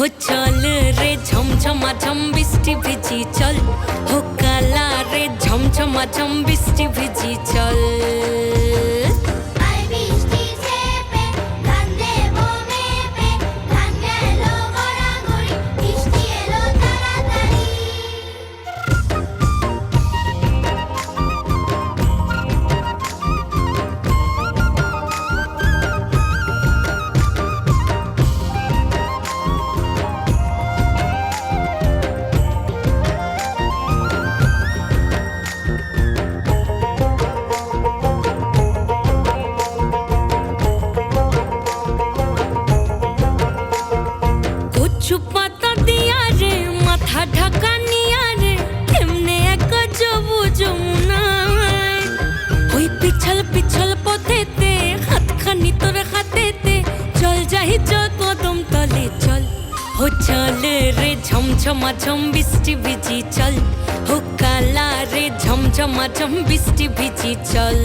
हो चल रे झमझमाझम বৃষ্টি ভিজি চল हो काला रे झमझमाझम বৃষ্টি ভিজি চল ঢাকা নিয়া রে কেমনে এক সবুজ যমুনায় ওই পিছল পিছল পথেতে হাতখানি তোর হাতেতে চল যাই চল কদম তলে চল हो चल रे झमझमाझम বৃষ্টি ভিজি চল हो काला रे झमझमाझम বৃষ্টি ভিজি চল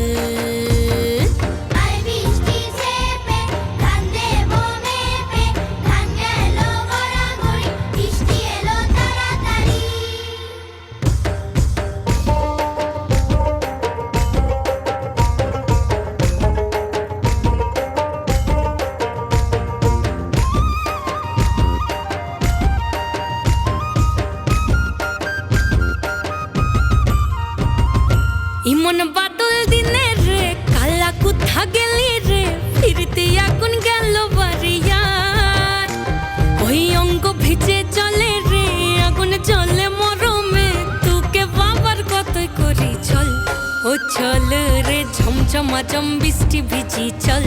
ইমন বাদল দিনে রে কালা কোথা গেলি রে ফিরতে আগুন গেল বাড়িয়ার ওই অঙ্গ ভিজে চলে রে আগুন চলে মরমে তোকে বাবার কতই করি চল ও চল রে ঝমঝমাঝম বৃষ্টি ভিজি চল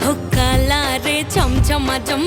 ও কালা রে ঝমঝমাঝম